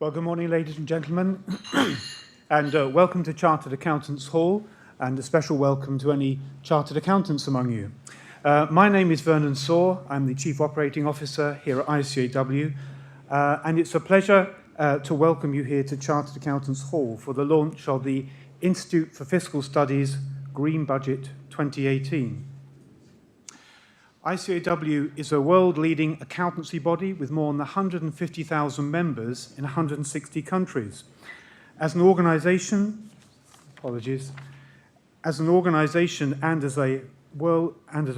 Well, good morning, ladies and gentlemen, and welcome to Chartered Accountants Hall, and a special welcome to any Chartered Accountants among you. My name is Vernon Soare. I'm the Chief Operating Officer here at ICAEW, and it's a pleasure to welcome you here to Chartered Accountants Hall for the launch of the Institute for Fiscal Studies Green Budget 2018. ICAEW is a world-leading accountancy body with more than 150,000 members in 160 countries. As an organisation, as an organisation and as a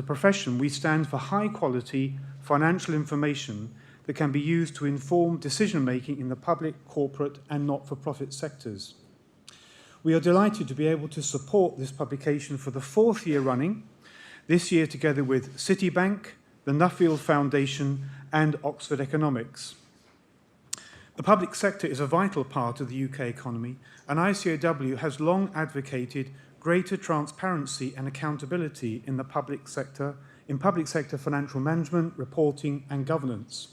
profession, we stand for high-quality financial information that can be used to inform decision-making in the public, corporate, and not-for-profit sectors. We are delighted to be able to support this publication for the fourth year running, this year together with Citibank, the Nuffield Foundation, and Oxford Economics. The public sector is a vital part of the UK economy, and ICAEW has long advocated greater transparency and accountability in the public sector, financial management, reporting, and governance.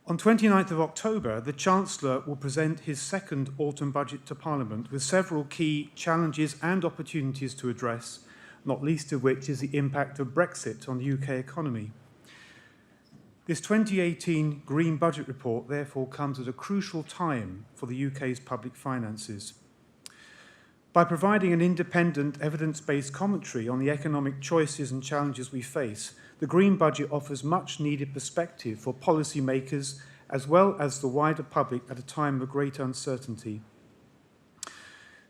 On 29th of October, the Chancellor will present his second autumn budget to Parliament with several key challenges and opportunities to address, not least of which is the impact of Brexit on the UK economy. This 2018 Green Budget Report therefore comes at a crucial time for the UK's public finances. By providing an independent, evidence-based commentary on the economic choices and challenges we face, the Green Budget offers much-needed perspective for policymakers as well as the wider public at a time of great uncertainty.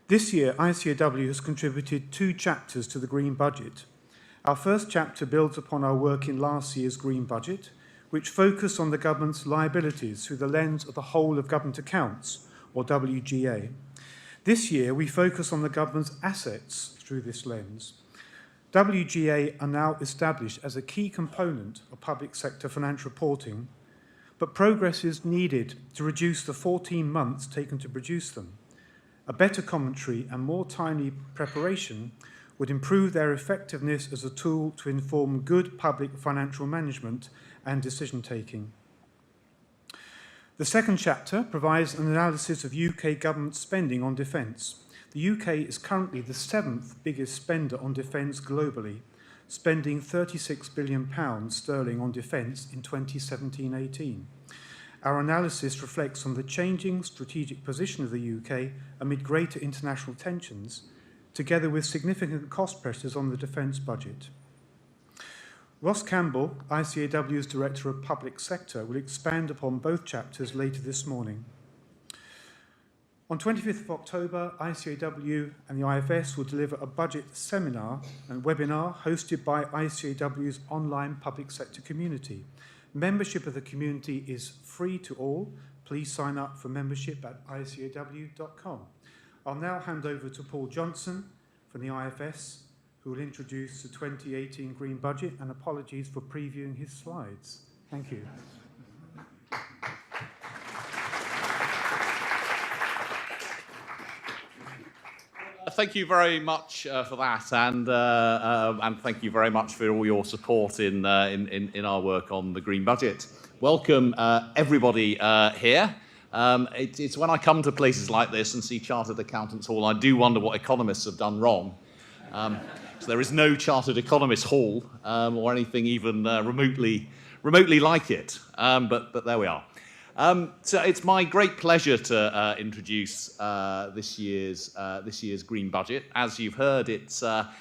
This year, ICAEW has contributed 2 chapters to the Green Budget. Our first chapter builds upon our work in last year's Green Budget, which focused on the government's liabilities through the lens of the Whole of Government Accounts, or WGA. This year, we focus on the government's assets through this lens. WGA are now established as a key component of public sector financial reporting, but progress is needed to reduce the 14 months taken to produce them. A better commentary and more timely preparation would improve their effectiveness as a tool to inform good public financial management and decision-taking. The second chapter provides an analysis of UK government spending on defence. The UK is currently the 7th biggest spender on defence globally, spending £36 billion on defence in 2017-18. Our analysis reflects on the changing strategic position of the UK amid greater international tensions, together with significant cost pressures on the defence budget. Ross Campbell, ICAEW's Director of Public Sector, will expand upon both chapters later this morning. On 25th of October, ICAEW and the IFS will deliver a budget seminar and webinar hosted by ICAEW's online public sector community. Membership of the community is free to all. Please sign up for membership at icaew.com. I'll now hand over to Paul Johnson from the IFS, who will introduce the 2018 Green Budget, and apologies for previewing his slides. Thank you. Thank you very much for that, and thank you very much for all your support in our work on the Green Budget. Welcome, everybody here. It's when I come to places like this and see Chartered Accountants Hall, I do wonder what economists have done wrong. So there is no Chartered Economists Hall or anything even remotely like it, but there we are. So it's my great pleasure to introduce this year's Green Budget. As you've heard, it's a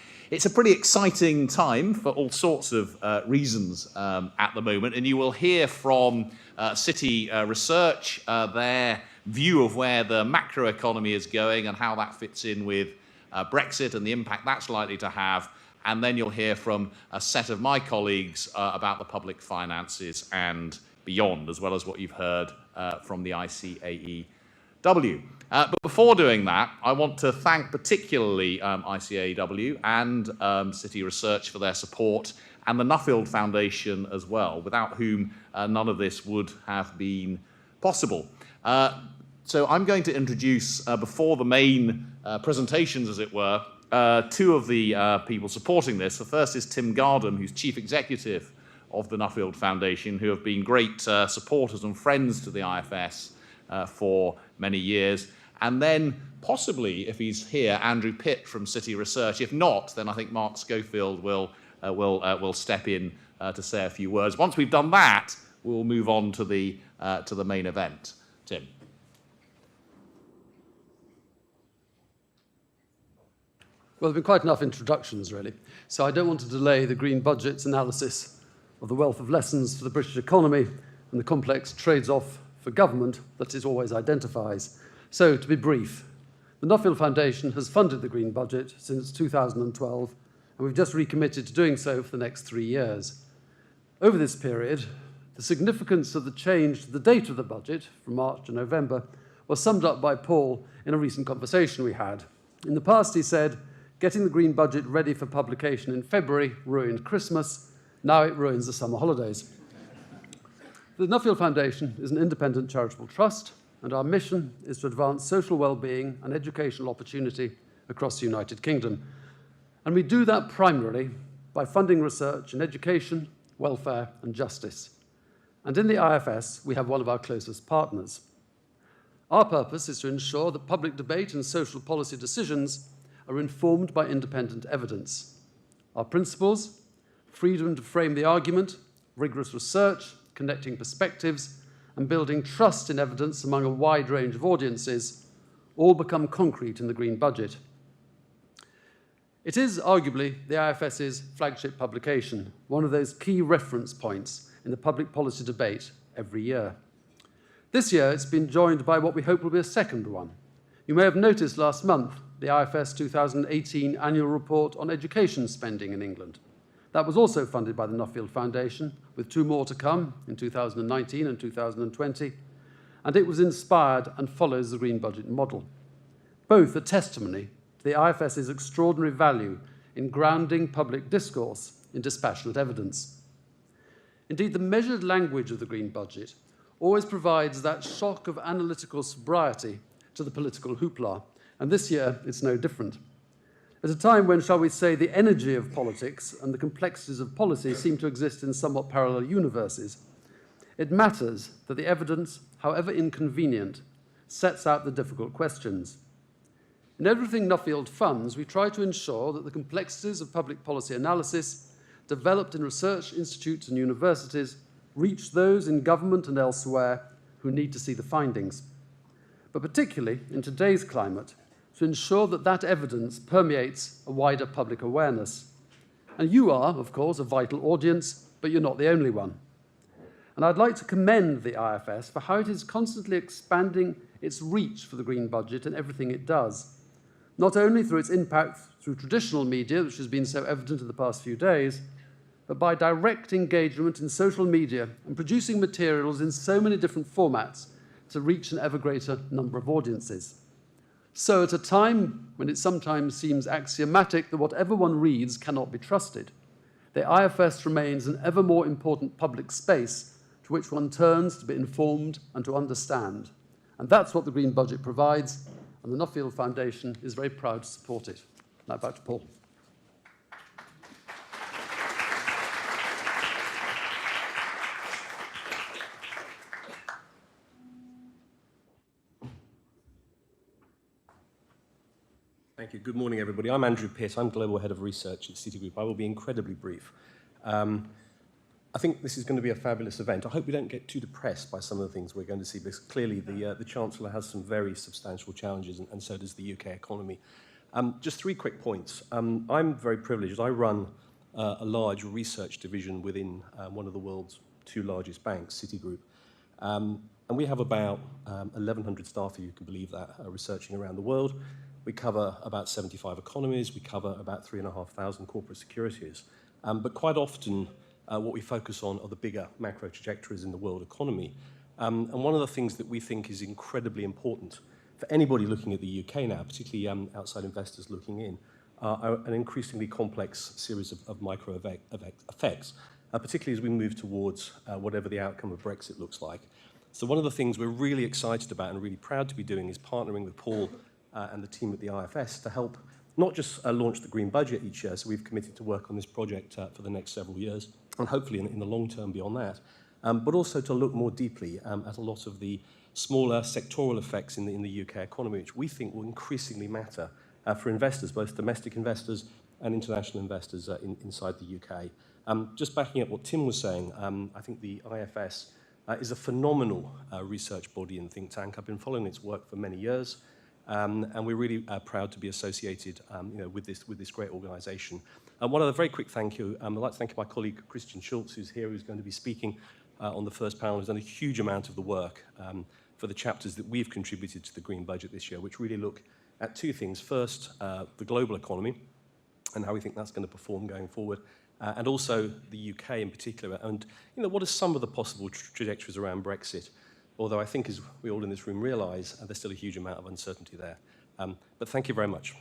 pretty exciting time for all sorts of reasons at the moment, and you will hear from Citi Research their view of where the macroeconomy is going and how that fits in with Brexit and the impact that's likely to have. And then you'll hear from a set of my colleagues about the public finances and beyond, as well as what you've heard from the ICAEW. But before doing that, I want to thank particularly ICAEW and Citi Research for their support, and the Nuffield Foundation as well, without whom none of this would have been possible. So I'm going to introduce, before the main presentations, as it were, 2 of the people supporting this. The first is Tim Gardam, who's Chief Executive of the Nuffield Foundation, who have been great supporters and friends to the IFS for many years. And then possibly, if he's here, Andrew Pitt from Citi Research. If not, then I think Mark Schofield will step in to say a few words. Once we've done that, we'll move on to the main event. Tim. Well, there have been quite enough introductions, really. So I don't want to delay the Green Budget's analysis of the wealth of lessons for the British economy and the complex trades-off for government that it always identifies. So, to be brief, the Nuffield Foundation has funded the Green Budget since 2012, and we've just recommitted to doing so for the next 3 years. Over this period, the significance of the change to the date of the budget, from March to November, was summed up by Paul in a recent conversation we had. In the past, he said, getting the Green Budget ready for publication in February ruined Christmas. Now it ruins the summer holidays. The Nuffield Foundation is an independent charitable trust, and our mission is to advance social well-being and educational opportunity across the United Kingdom. And we do that primarily by funding research in education, welfare, and justice. And in the IFS, we have one of our closest partners. Our purpose is to ensure that public debate and social policy decisions are informed by independent evidence. Our principles, freedom to frame the argument, rigorous research, connecting perspectives, and building trust in evidence among a wide range of audiences, all become concrete in the Green Budget. It is arguably the IFS's flagship publication, one of those key reference points in the public policy debate every year. This year, it's been joined by what we hope will be a second one. You may have noticed last month the IFS 2018 annual report on education spending in England. That was also funded by the Nuffield Foundation, with 2 more to come in 2019 and 2020, and it was inspired and follows the Green Budget model. Both are testimony to the IFS's extraordinary value in grounding public discourse in dispassionate evidence. Indeed, the measured language of the Green Budget always provides that shock of analytical sobriety to the political hoopla, and this year it's no different. At a time when, shall we say, the energy of politics and the complexities of policy seem to exist in somewhat parallel universes, it matters that the evidence, however inconvenient, sets out the difficult questions. In everything Nuffield funds, we try to ensure that the complexities of public policy analysis developed in research institutes and universities reach those in government and elsewhere who need to see the findings. But particularly in today's climate, to ensure that that evidence permeates a wider public awareness. And you are, of course, a vital audience, but you're not the only one. And I'd like to commend the IFS for how it is constantly expanding its reach for the Green Budget and everything it does, not only through its impact through traditional media, which has been so evident in the past few days, but by direct engagement in social media and producing materials in so many different formats to reach an ever greater number of audiences. So at a time when it sometimes seems axiomatic that whatever one reads cannot be trusted, the IFS remains an ever more important public space to which one turns to be informed and to understand. And that's what the Green Budget provides, and the Nuffield Foundation is very proud to support it. Now back to Paul. Thank you. Good morning, everybody. I'm Andrew Pitt. I'm Global Head of Research at Citigroup. I will be incredibly brief. I think this is going to be a fabulous event. I hope we don't get too depressed by some of the things we're going to see, because clearly the Chancellor has some very substantial challenges, and so does the UK economy. Just 3 quick points. I'm very privileged. I run a large research division within one of the world's 2 largest banks, Citigroup. And we have about 1,100 staff, if you can believe that, researching around the world. We cover about 75 economies. We cover about 3,500 corporate securities. But quite often, what we focus on are the bigger macro trajectories in the world economy. And one of the things that we think is incredibly important for anybody looking at the UK now, particularly outside investors looking in, are an increasingly complex series of micro effects, particularly as we move towards whatever the outcome of Brexit looks like. So one of the things we're really excited about and really proud to be doing is partnering with Paul and the team at the IFS to help not just launch the Green Budget each year, so we've committed to work on this project for the next several years, and hopefully in the long term beyond that, but also to look more deeply at a lot of the smaller sectoral effects in the UK economy, which we think will increasingly matter for investors, both domestic investors and international investors inside the UK. Just backing up what Tim was saying, I think the IFS is a phenomenal research body and think tank. I've been following its work for many years, and we're really proud to be associated with this great organisation. One other very quick thank you. I'd like to thank my colleague Christian Schulz, who's here, who's going to be speaking on the first panel. He's done a huge amount of the work for the chapters that we've contributed to the Green Budget this year, which really look at two things. First, the global economy and how we think that's going to perform going forward, and also the UK in particular, and what are some of the possible trajectories around Brexit, although I think, as we all in this room realise, there's still a huge amount of uncertainty there. But thank you very much.